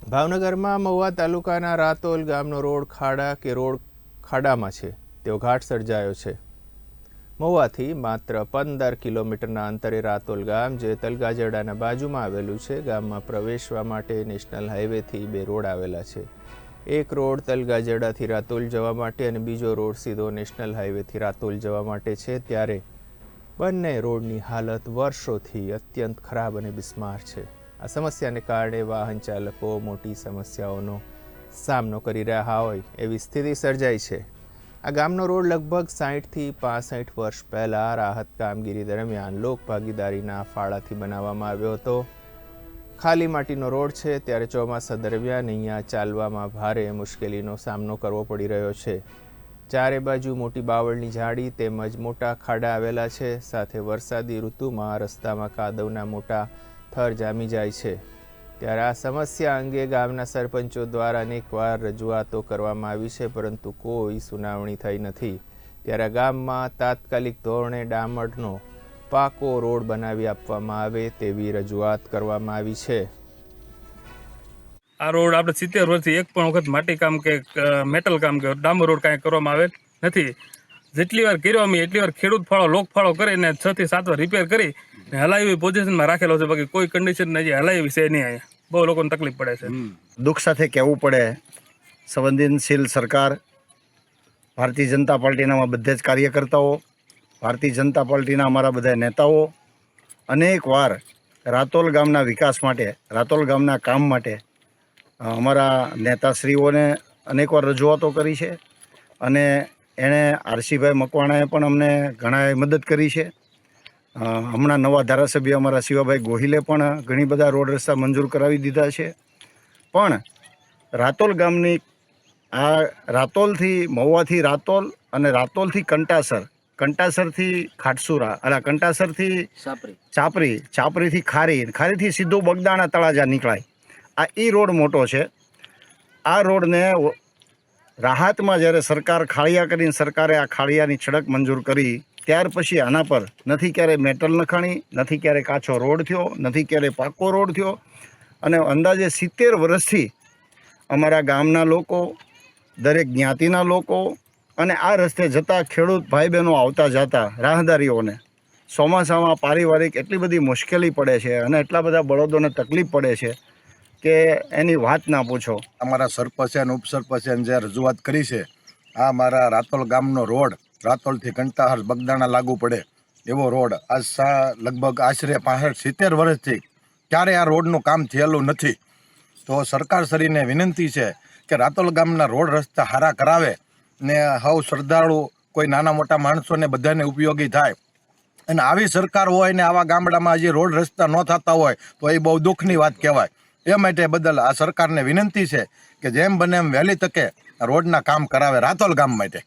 ભાવનગરમાં મહુવા તાલુકાના રાતોલ ગામનો રોડ ખાડામાં છે તેવો ઘાટ સર્જાયો છે। મહુવાથી માત્ર 15 કિલોમીટરના અંતરે રાતોલ ગામ જે તલગાજરડાના બાજુમાં આવેલું છે। ગામમાં પ્રવેશવા માટે નેશનલ હાઈવેથી 2 રોડ આવેલા છે। એક રોડ તલગાજરડાથી રાતોલ જવા માટે અને બીજો રોડ સીધો નેશનલ હાઈવેથી રાતોલ જવા માટે છે। ત્યારે બંને રોડની હાલત વર્ષોથી અત્યંત ખરાબ અને બિસ્માર છે। આ સમસ્યાને કારણે વાહન ચાલકો મોટી સમસ્યાઓનો સામનો કરી રહ્યા હોય એવી સ્થિતિ સર્જાઈ છે। આ ગામનો રોડ લગભગ 60થી 65 વર્ષ પહેલાં રાહત કામગીરી દરમિયાન લોક ભાગીદારીના ફાળાથી બનાવવામાં આવ્યો હતો। ખાલી માટીનો રોડ છે ત્યારે ચોમાસા દરમિયાન અહીંયા ચાલવામાં ભારે મુશ્કેલીનો સામનો કરવો પડી રહ્યો છે। ચારે બાજુ મોટી બાવળની ઝાડી તેમજ મોટા ખાડા આવેલા છે। સાથે વરસાદી ઋતુમાં રસ્તામાં કાદવના મોટા થર જામી જાય છે। ત્યારે આ સમસ્યા અંગે ગામના સરપંચો દ્વારા અનેકવાર રજૂઆતો કરવામાં આવી છે પરંતુ કોઈ સુનાવણી થઈ નથી। ત્યારે ગામમાં તાત્કાલિક ધોરણે ડામરનો પાકો રોડ બનાવી આપવામાં આવે તેવી રજૂઆત કરવામાં આવી છે। આ રોડ આપણે 70 વર્ષથી એક પણ વખત માટી કામ કે મેટલ કામ કે ડામર રોડ કાંઈ કરવામાં આવે નથી। જેટલી વાર કર્યો અમે એટલી વાર ખેડૂત ફાળો લોક ફાળો કરીને 6 થી 7 વાર રિપેર કરી હલાવી પોઝિશનમાં રાખેલો છે। બાકી કોઈ કન્ડિશન હજી હલાવી વિશે નહીં। અહીંયા બહુ લોકોને તકલીફ પડે છે। દુઃખ સાથે કહેવું પડે, સંવેદનશીલ સરકાર, ભારતીય જનતા પાર્ટીના બધા જ કાર્યકર્તાઓ, ભારતીય જનતા પાર્ટીના અમારા બધા નેતાઓ અનેક વાર રાતોલ ગામના વિકાસ માટે, રાતોલ ગામના કામ માટે અમારા નેતાશ્રીઓને અનેકવાર રજૂઆતો કરી છે અને એણે આરસીભાઈ મકવાણાએ પણ અમને ઘણા મદદ કરી છે। હમણાં નવા ધારાસભ્ય અમારા શિવાભાઈ ગોહિલે પણ ઘણી બધા રોડ રસ્તા મંજૂર કરાવી દીધા છે। પણ રાતોલ ગામની આ રાતોલથી મહુવાથી રાતોલ અને રાતોલથી કંટાસર, કંટાસરથી ખાટસુરા અને કંટાસરથી ચાપરી, ચાપરીથી ખારી, ખારીથી સીધો બગદાણા તળાજા નીકળાય। આ રોડ મોટો છે। આ રોડને રાહતમાં જ્યારે સરકાર ખાળિયા કરીને સરકારે આ ખાળિયાની સડક મંજૂર કરી ત્યાર પછી આના પર નથી ક્યારે મેટલ નખાણી, નથી ક્યારે કાચો રોડ થયો, નથી ક્યારે પાકો રોડ થયો અને અંદાજે 70 વર્ષથી અમારા ગામના લોકો, દરેક જ્ઞાતિના લોકો અને આ રસ્તે જતા ખેડૂત ભાઈ બહેનો આવતા જતા રાહદારીઓને ચોમાસામાં પારિવારિક એટલી બધી મુશ્કેલી પડે છે અને એટલા બધા બળદોને તકલીફ પડે છે કે એની વાત ના પૂછો। અમારા સરપંચ અને ઉપસરપંચે જે રજૂઆત કરી છે, આ મારા રાતોલ ગામનો રોડ રાતોલથી કંટાહર બગદાણા લાગુ પડે એવો રોડ આજ લગભગ આશરે 65-70 વર્ષથી ક્યારે આ રોડનું કામ થયેલું નથી। તો સરકારશ્રીને વિનંતી છે કે રાતોલ ગામના રોડ રસ્તા સારા કરાવે ને હવ શ્રદ્ધાળુ કોઈ નાના મોટા માણસોને બધાને ઉપયોગી થાય। અને આવી સરકાર હોય ને આવા ગામડામાં હજી રોડ રસ્તા ન થતા હોય તો એ બહુ દુઃખની વાત કહેવાય। એ માટે બદલ આ સરકારને વિનંતી છે કે જેમ બને એમ વહેલી તકે રોડના કામ કરાવે રાતોલ ગામ માટે।